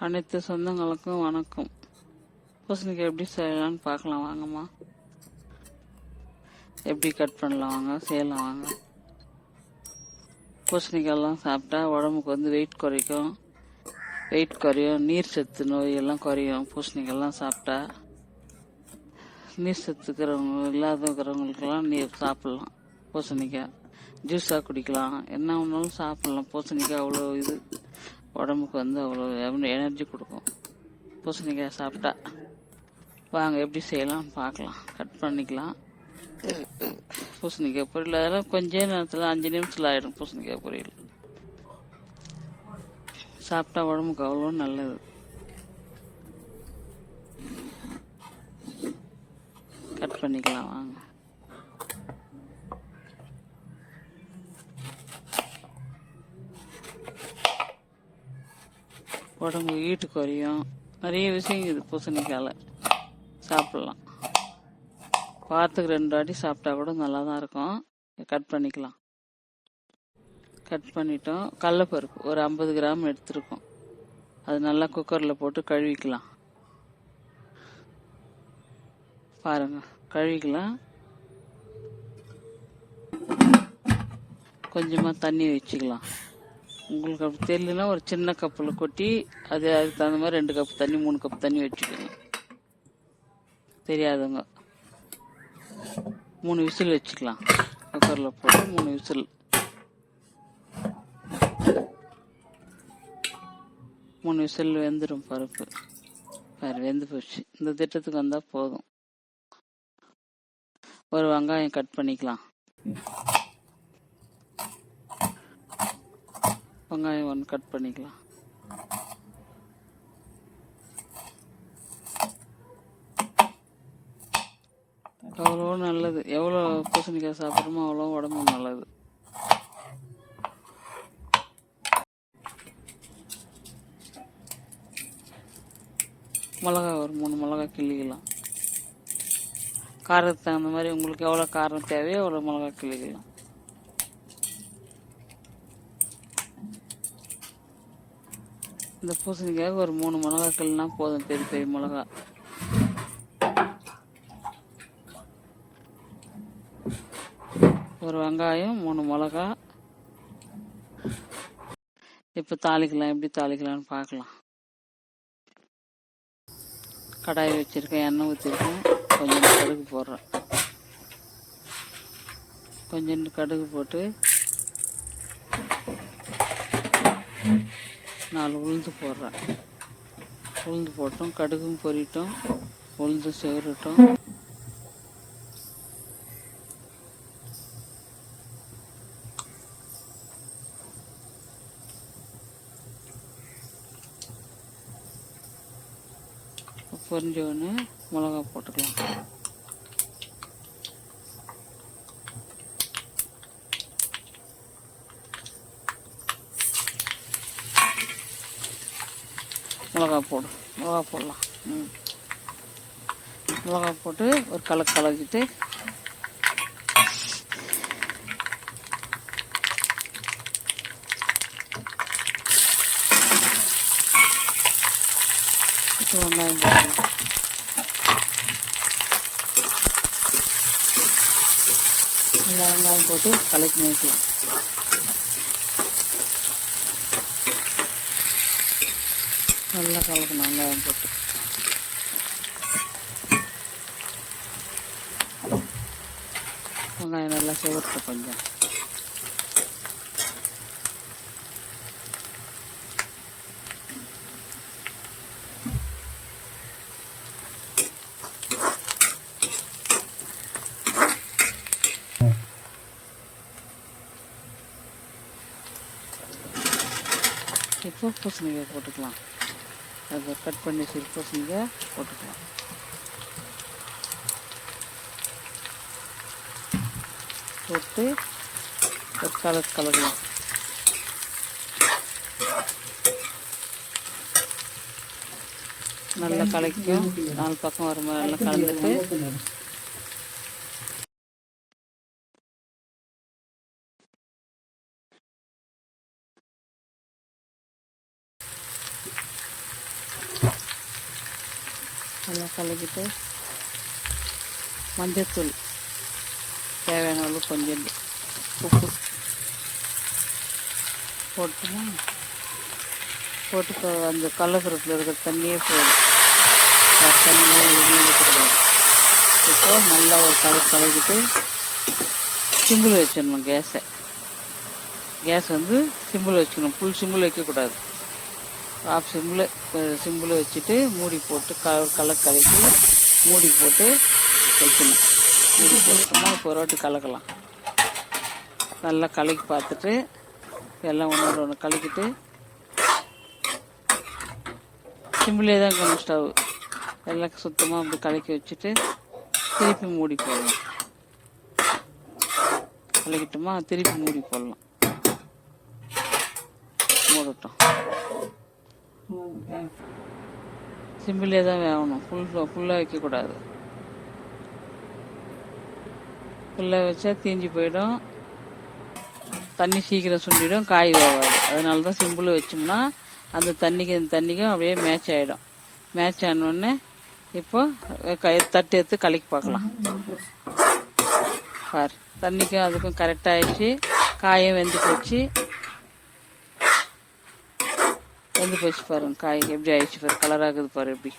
அனைத்து சொந்தங்களுக்கும் வணக்கம். பூசணிக்காய் எப்படி செய்யலாம்னு பார்க்கலாம் வாங்கம்மா. எப்படி கட் பண்ணலாம் வாங்க, செய்யலாம் வாங்க. பூசணிக்காயெல்லாம் சாப்பிட்டா உடம்புக்கு வெயிட் குறையும், நீர் சத்து நோய் எல்லாம் குறையும். பூசணிக்காயெல்லாம் சாப்பிட்டா நீர் சத்து இல்லாதவங்களுக்கெல்லாம் நீர் சாப்பிடலாம். பூசணிக்காய் ஜூஸாக குடிக்கலாம், என்ன ஒன்றாலும் சாப்பிடலாம். பூசணிக்காய் அவ்வளோ உடம்புக்கு அவ்வளோ எனர்ஜி கொடுக்கும். பூசணிக்காய் சாப்பிட்டா வாங்க எப்படி செய்யலாம்னு பார்க்கலாம். கட் பண்ணிக்கலாம். பூசணிக்காய் பொரியல் அதெல்லாம் கொஞ்ச நேரத்தில் 5 நிமிஷத்தில் ஆகிடும். பூசணிக்காய் பொரியல் சாப்பிட்டா உடம்புக்கு அவ்வளோ நல்லது. கட் பண்ணிக்கலாம் வாங்க. உடம்பு ஈட்டு குறையும், நிறைய விஷயம் இது பூசணிக்காயில் சாப்பிடலாம். வாரத்துக்கு 2 வாட்டி சாப்பிட்டா கூட நல்லா தான் இருக்கும். கட் பண்ணிக்கலாம். கட் பண்ணிட்டோம். கடலைப்பருப்பு ஒரு 50 கிராம் எடுத்துருக்கோம். அது நல்லா குக்கரில் போட்டு கழுவிக்கலாம். பாருங்க, கழுவிக்கலாம். கொஞ்சமாக தண்ணி வச்சுக்கலாம். உங்களுக்கு அப்படி தெரியலனா ஒரு சின்ன கப்பில் கொட்டி அதுக்கு தகுந்த மாதிரி 2 கப் தண்ணி 3 கப் தண்ணி வச்சுக்கோங்க. தெரியாதவங்க 3 விசில் வச்சுக்கலாம். குக்கரில் போட்டு 3 விசில். 3 விசில் வெந்துடும் பருப்பு. வெந்து போச்சு. இந்த திட்டத்துக்கு வந்தால் போதும். ஒரு வெங்காயம் கட் பண்ணிக்கலாம். வெங்காயம் 1 கட் பண்ணிக்கலாம். அவ்வளோ நல்லது. எவ்வளோ பூசணிக்காய் சாப்பிட்றோமோ அவ்வளோ உடம்பு நல்லது. மிளகா ஒரு 3 மிளகா கிள்ளிக்கலாம். காரத்துக்கு தகுந்த மாதிரி உங்களுக்கு எவ்வளோ காரம் தேவையோ அவ்வளோ மிளகா கிள்ளிக்கலாம். இந்த பூசணிக்காய் ஒரு 3 மிளகா கிள்ளினா போதும். பெரிய பெரிய மிளகா. ஒரு வெங்காயம் 3 மிளகா. இப்போ தாளிக்கலாம். எப்படி தாளிக்கலாம்னு பார்க்கலாம். கடாய் வச்சுருக்கேன், எண்ணெய் ஊற்றிருக்கேன். கொஞ்சம் கடுகு போடுறேன். கொஞ்சோண்டு கடுகு போட்டு 4 உளுந்து போடுறேன். உளுந்து போட்டோம், கடுகும் பொரிட்டோம், உளுந்து சேரட்டும். பொரிஞ்சோன்னு மிளகா போட்டுக்கலாம். மிளகா போடலாம். மிளகா போட்டு ஒரு கலக்கிட்டு வெங்காயம் போடலாம். வெங்காயம் போட்டு கலக்கி வைக்கலாம். நல்லா கலக்கணும். வெங்காயம் போட்டு வெங்காயம் நல்லா செவட்டு கொஞ்சம். இப்போ பூசணிக்காய் போட்டுக்கலாம். அதை கட் பண்ணி பூசணிக்காய் போட்டுக்கலாம். போட்டு ஒரு கலக்கலாம். நல்லா கலக்கும். 4 பக்கம் வர மாதிரி நல்லா கலந்துட்டு நல்லா கலக்கிட்டு மஞ்சத்தூள் தேவையான அளவு கொஞ்சம் உப்பு போட்டுனா போட்டு அந்த கடலப்பருப்பில் இருக்கிற தண்ணியே போதும். தண்ணியே எதுவுமே ஊற்றக்கூடாது. இப்போ நல்லா ஒரு கலக்கிட்டு சிம்பிள் வச்சிடணும். கேஸ் வந்து சிம்பிள் வச்சுக்கணும். ஃபுல் சிம்பிள் வைக்கக்கூடாது. ஆஃப் சிம்பிள் வச்சுட்டு மூடி போட்டு கலக்கி மூடி போட்டு வைக்கணும். மூடி போட்டோம்னா இப்போ ஒரு வாட்டி கலக்கலாம். நல்லா கலக்கி பார்த்துட்டு எல்லாம் ஒன்று கலக்கிட்டு சிம்பிளே தான் இருக்கணும். ஸ்டவ் எல்லாம் சுத்தமாக அப்படி கலக்கி வச்சுட்டு திருப்பி மூடி போடலாம். கலக்கிட்டோமா திருப்பி மூடி போடலாம். மூடட்டும். சிம்பிளே தான் வேகணும். ஃபுல்லாக வைக்கக்கூடாது. ஃபுல்லாக வச்சா தீஞ்சு போயிடும். தண்ணி சீக்கிரம் சுண்டிடும், காய் வேகாது. அதனால தான் சிம்பிள் வச்சோம்னா அந்த தண்ணிக்கும் அப்படியே மேட்ச் ஆகிடும். மேட்ச் ஆனோடனே இப்போ தட்டு எடுத்து கலக்கி பார்க்கலாம். பாரு, தண்ணிக்கும் அதுக்கும் கரெக்டாக ஆயிடுச்சு. காயும் வெந்து போச்சு பாருங்க. காய் எப்படி ஆயிடுச்சு பாரு, கலராகுது பாரு எப்படி.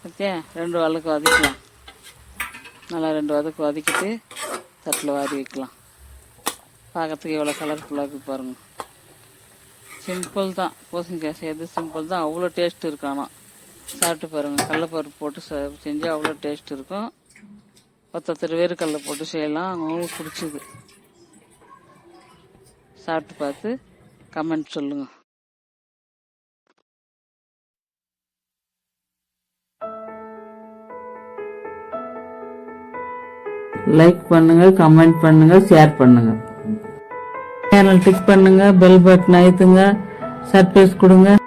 ஓகே, 2 வதக்கு வதக்கலாம். நல்லா 2 வதக்கு வதக்கிட்டு தட்டில் வாரி வைக்கலாம். பார்க்கறதுக்கு எவ்வளோ கலர்ஃபுல்லாக இருக்குது பாருங்க. சிம்பிள் தான், பூசணிக்காய் செய்யறது சிம்பிள் தான். அவ்வளோ டேஸ்ட் இருக்கானா, சாப்பிட்டு பாருங்கள். கடலப்பருப்பு போட்டு செஞ்சால் அவ்வளோ டேஸ்ட் இருக்கும். 10 வேர்க்கடலை போட்டு செய்யலாம், அவங்களுக்கு பிடிச்சிது. சாப்பிட்டு பார்த்து கமெண்ட் சொல்லுங்க. லைக் பண்ணுங்க, கமெண்ட் பண்ணுங்க, ஷேர் பண்ணுங்க. சேனல் கிளிக் பண்ணுங்க, பெல் பட்டன் அழுத்துங்க, சர்ப்ரைஸ் கொடுங்க.